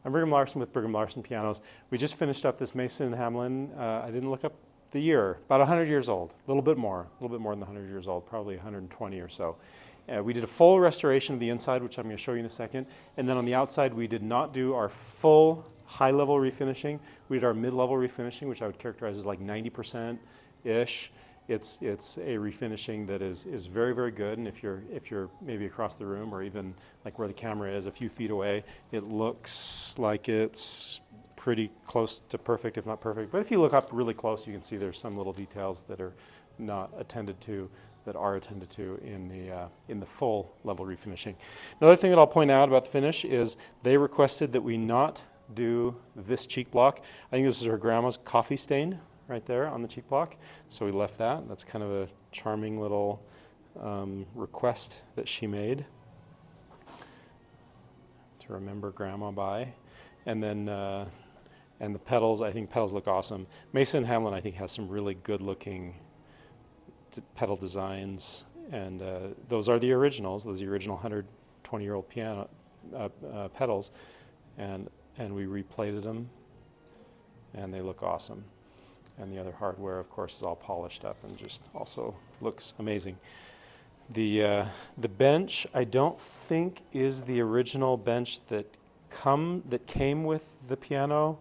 I'm Brigham Larson with Brigham Larson Pianos. We just finished up this Mason and Hamlin. I didn't look up the year, about 100 years old, a little bit more than 100 years old, probably 120 or so. We did a full restoration of the inside, which I'm going to show you in a second. And then on the outside, we did not do our full high-level refinishing. We did our mid-level refinishing, which I would characterize as like 90%-ish. It's a refinishing that is very, very good. And if you're maybe across the room or even like where the camera is, a few feet away, it looks like it's pretty close to perfect, if not perfect. But if you look up really close, you can see there's some little details that are not attended to, that are attended to in the full level refinishing. Another thing that I'll point out about the finish is they requested that we not do this cheek block. I think this is her grandma's coffee stain right there on the cheek block, so we left that. That's kind of a charming little request that she made to remember grandma by. And then and the pedals, I think pedals look awesome. Mason and Hamlin, I think, has some really good looking pedal designs, and those are the originals. Those are the original 120-year-old piano pedals, and we replated them, and they look awesome. And the other hardware, of course, is all polished up and just also looks amazing. The bench, I don't think is the original bench that came with the piano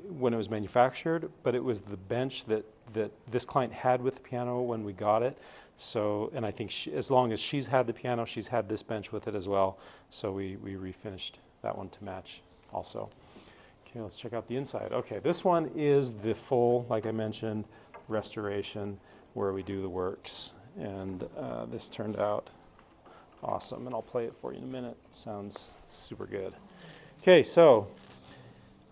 when it was manufactured, but it was the bench that this client had with the piano when we got it. So, and I think as long as she's had the piano, she's had this bench with it as well. So we refinished that one to match also. Okay, let's check out the inside. Okay, this one is the full, like I mentioned, restoration where we do the works. And this turned out awesome, and I'll play it for you in a minute. It sounds super good. Okay, so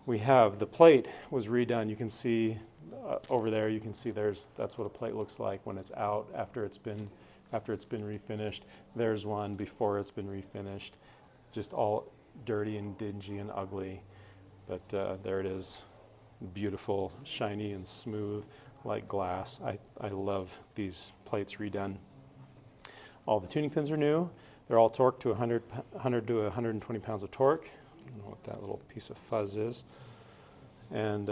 we have the plate was redone. You can see over there, you can see that's what a plate looks like when it's out after it's been refinished. There's one before it's been refinished, just all dirty and dingy and ugly. But there it is, beautiful, shiny and smooth like glass. I love these plates redone. All the tuning pins are new. They're all torqued to 100 to 120 pounds of torque. I don't know what that little piece of fuzz is. And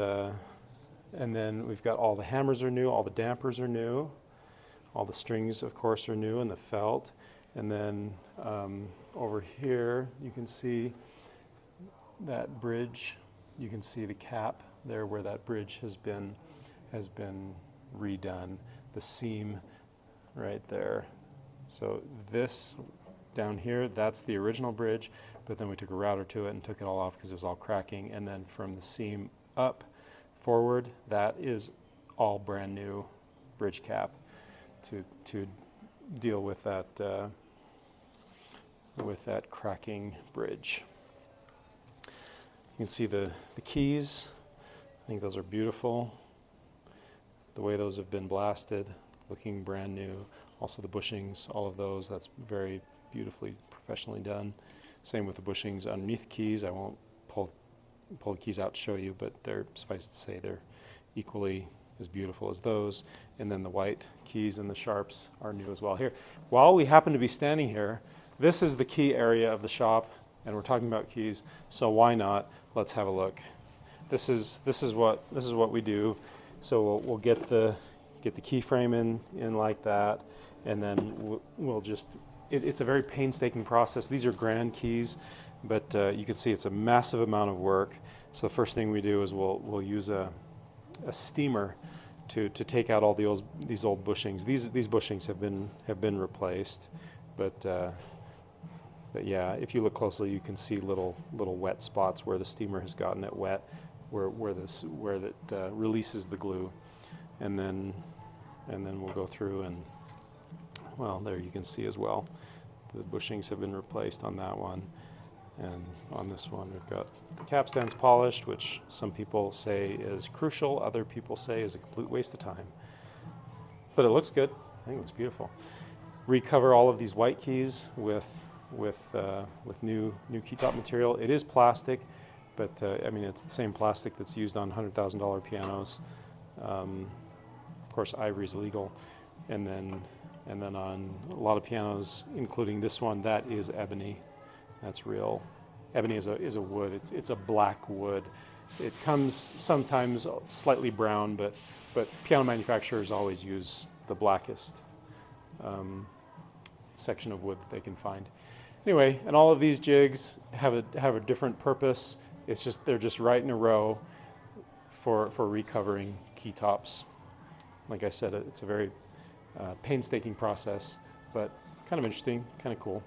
then we've got all the hammers are new, all the dampers are new, all the strings, of course, are new, and the felt. And then over here, you can see that bridge. You can see the cap there where that bridge has been redone. The seam right there. So this down here, that's the original bridge, but then we took a router to it and took it all off because it was all cracking. And then from the seam up forward, that is all brand new bridge cap to deal with that cracking bridge. You can see the keys. I think those are beautiful. The way those have been blasted, looking brand new. Also the bushings, all of those, that's very beautifully, professionally done. Same with the bushings underneath the keys. I won't pull the keys out to show you, but they're, suffice to say, they're equally as beautiful as those. And then the white keys and the sharps are new as well. Here, while we happen to be standing here, this is the key area of the shop, and we're talking about keys, so why not? Let's have a look. This is what we do. So we'll get the key frame in like that, and then we'll just. It's a very painstaking process. These are grand keys, but you can see it's a massive amount of work. So the first thing we do is we'll use a steamer to take out all these old bushings. These bushings have been replaced, but yeah, if you look closely, you can see little wet spots where the steamer has gotten it wet, where that releases the glue, and then we'll go through and, well, there you can see as well, the bushings have been replaced on that one, and on this one we've got the capstans polished, which some people say is crucial, other people say is a complete waste of time, but it looks good. I think it looks beautiful. Recover all of these white keys with new key top material. It is plastic, but I mean, it's the same plastic that's used on $100,000 pianos. Of course, ivory is legal, and then on a lot of pianos, including this one, that is ebony. That's real Ebony is a wood. It's a black wood. It comes sometimes slightly brown, but piano manufacturers always use the blackest section of wood that they can find. Anyway, and all of these jigs have a different purpose. It's just they're just right in a row for recovering key tops. Like I said, it's a very painstaking process, but kind of interesting, kind of cool.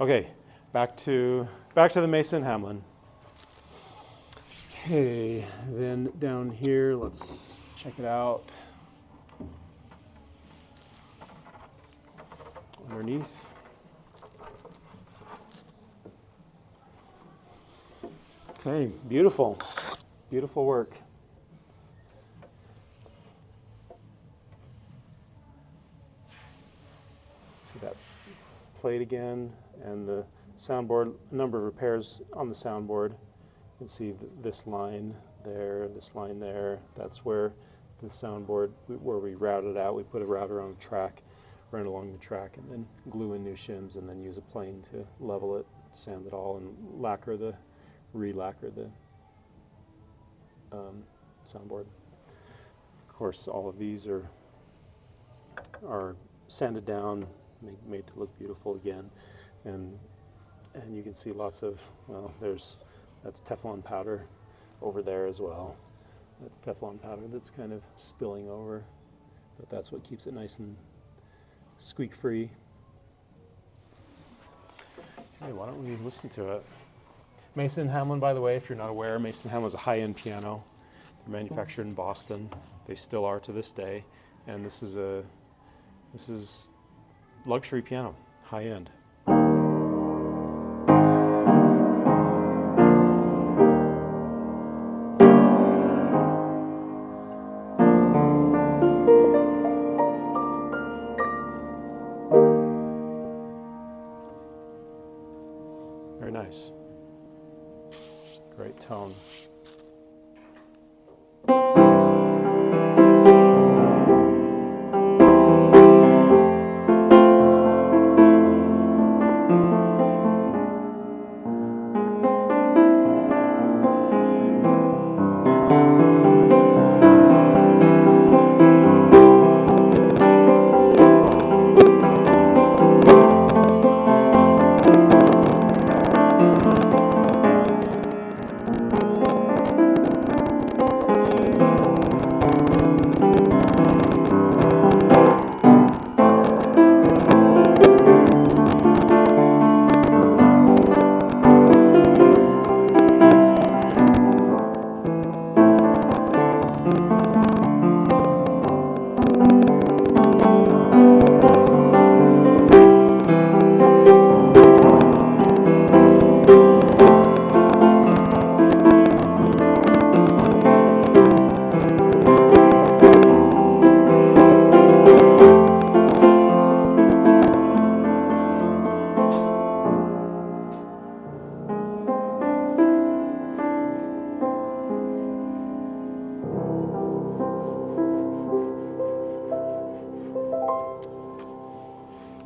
Okay, back to the Mason Hamlin. Okay, then down here, let's check it out. Underneath. Okay, beautiful, beautiful work. See that plate again, and the soundboard, a number of repairs on the soundboard. You can see this line there, this line there. That's where the soundboard, where we routed out. We put a router on the track, ran along the track, and then glue in new shims, and then use a plane to level it, sand it all, and re-lacquer the soundboard. Of course, all of these are sanded down, made to look beautiful again, and you can see lots of, well, that's Teflon powder over there as well. That's Teflon powder that's kind of spilling over, but that's what keeps it nice and squeak free. Okay, why don't we listen to it? Mason Hamlin, by the way, if you're not aware, Mason Hamlin is a high-end piano. They're manufactured in Boston. They still are to this day, and this is luxury piano, high-end. Very nice. Great tone.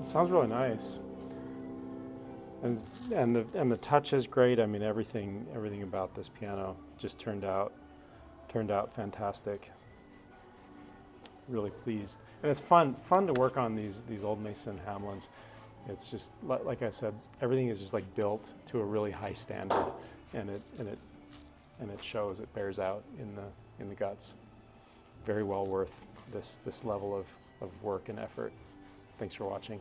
Sounds really nice, and the touch is great. I mean, everything about this piano just turned out fantastic. Really pleased, and it's fun to work on these old Mason Hamlins. It's just like I said, everything is just like built to a really high standard, and it shows. It bears out in the guts. Very well worth this level of work and effort. Thanks for watching.